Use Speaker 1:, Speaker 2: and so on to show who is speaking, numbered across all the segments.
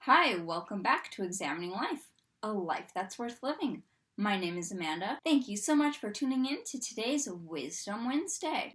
Speaker 1: Hi, welcome back to Examining Life, a life that's worth living. My name is Amanda. Thank you so much for tuning in to today's Wisdom Wednesday.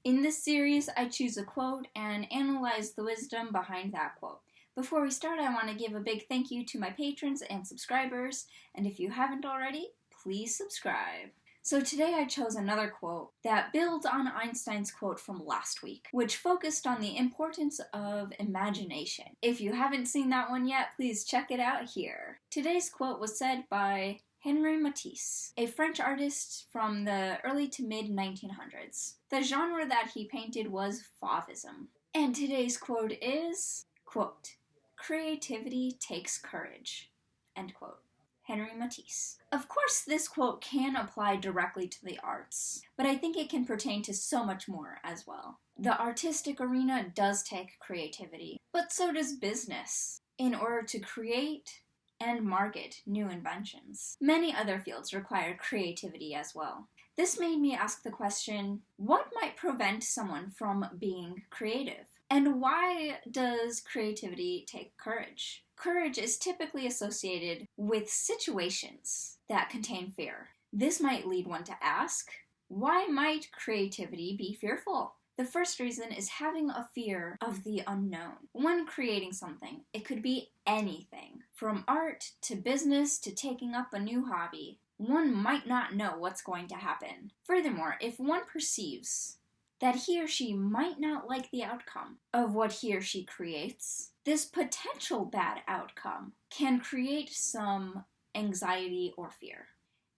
Speaker 1: In this series, I choose a quote and analyze the wisdom behind that quote. Before we start, I want to give a big thank you to my patrons and subscribers, and if you haven't already, please subscribe. So today I chose another quote that builds on Einstein's quote from last week, which focused on the importance of imagination. If you haven't seen that one yet, please check it out here. Today's quote was said by Henri Matisse, a French artist from the early to mid-1900s. The genre that he painted was Fauvism. And today's quote is, quote, "Creativity takes courage," end quote. Henri Matisse. Of course, this quote can apply directly to the arts, but I think it can pertain to so much more as well. The artistic arena does take creativity, but so does business, in order to create and market new inventions. Many other fields require creativity as well. This made me ask the question, what might prevent someone from being creative? And why does creativity take courage? Courage is typically associated with situations that contain fear. This might lead one to ask, why might creativity be fearful? The first reason is having a fear of the unknown. When creating something, it could be anything, from art to business to taking up a new hobby. One might not know what's going to happen. Furthermore, if one perceives that he or she might not like the outcome of what he or she creates, this potential bad outcome can create some anxiety or fear.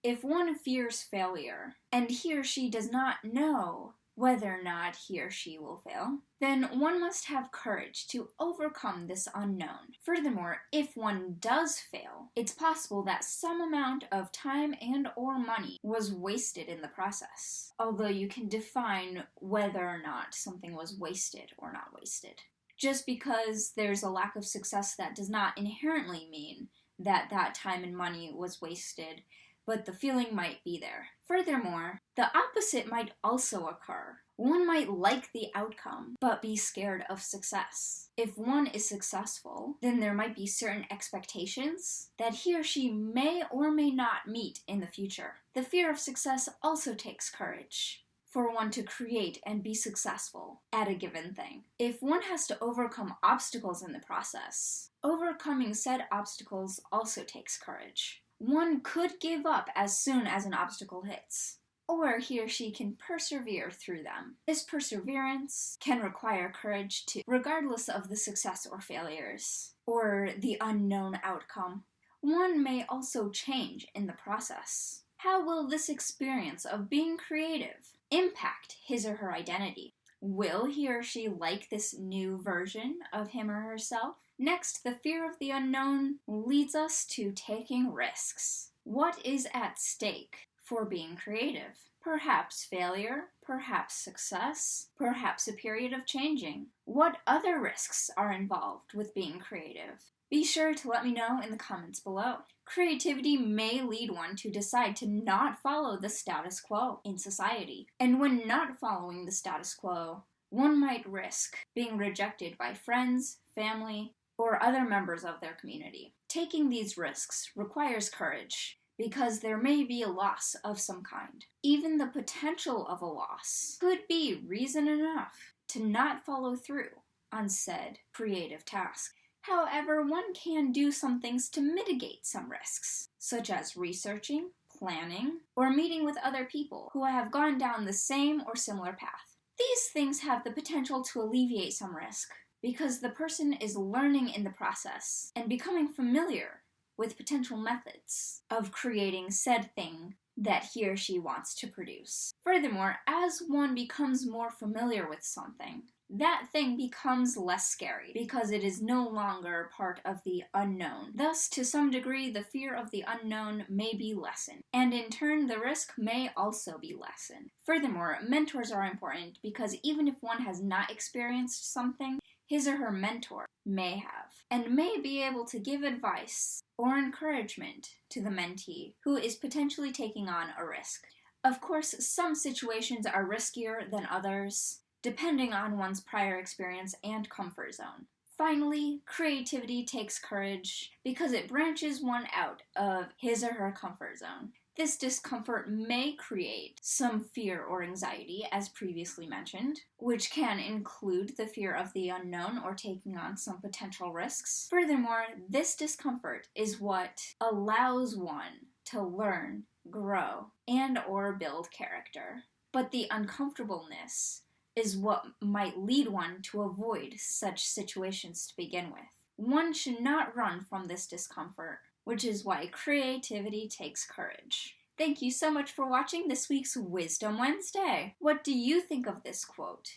Speaker 1: If one fears failure, and he or she does not know whether or not he or she will fail, then one must have courage to overcome this unknown. Furthermore, if one does fail, it's possible that some amount of time and or money was wasted in the process, although you can define whether or not something was wasted or not wasted. Just because there's a lack of success, that does not inherently mean that that time and money was wasted, but the feeling might be there. Furthermore, the opposite might also occur. One might like the outcome, but be scared of success. If one is successful, then there might be certain expectations that he or she may or may not meet in the future. The fear of success also takes courage for one to create and be successful at a given thing. If one has to overcome obstacles in the process, overcoming said obstacles also takes courage. One could give up as soon as an obstacle hits, or he or she can persevere through them. This perseverance can require courage too, regardless of the success or failures, or the unknown outcome. One may also change in the process. How will this experience of being creative impact his or her identity? Will he or she like this new version of him or herself? Next, the fear of the unknown leads us to taking risks. What is at stake for being creative? Perhaps failure, perhaps success, perhaps a period of changing. What other risks are involved with being creative? Be sure to let me know in the comments below. Creativity may lead one to decide to not follow the status quo in society. And when not following the status quo, one might risk being rejected by friends, family, or other members of their community. Taking these risks requires courage, because there may be a loss of some kind. Even the potential of a loss could be reason enough to not follow through on said creative task. However, one can do some things to mitigate some risks, such as researching, planning, or meeting with other people who have gone down the same or similar path. These things have the potential to alleviate some risk, because the person is learning in the process and becoming familiar with potential methods of creating said thing that he or she wants to produce. Furthermore, as one becomes more familiar with something, that thing becomes less scary because it is no longer part of the unknown. Thus, to some degree, the fear of the unknown may be lessened, and in turn, the risk may also be lessened. Furthermore, mentors are important because even if one has not experienced something, his or her mentor may have, and may be able to give advice or encouragement to the mentee who is potentially taking on a risk. Of course, some situations are riskier than others, depending on one's prior experience and comfort zone. Finally, creativity takes courage because it branches one out of his or her comfort zone. This discomfort may create some fear or anxiety, as previously mentioned, which can include the fear of the unknown or taking on some potential risks. Furthermore, this discomfort is what allows one to learn, grow, and or build character. But the uncomfortableness is what might lead one to avoid such situations to begin with. One should not run from this discomfort, which is why creativity takes courage. Thank you so much for watching this week's Wisdom Wednesday. What do you think of this quote?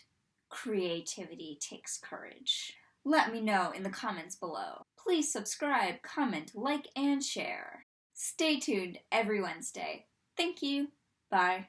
Speaker 1: Creativity takes courage. Let me know in the comments below. Please subscribe, comment, like, and share. Stay tuned every Wednesday. Thank you. Bye.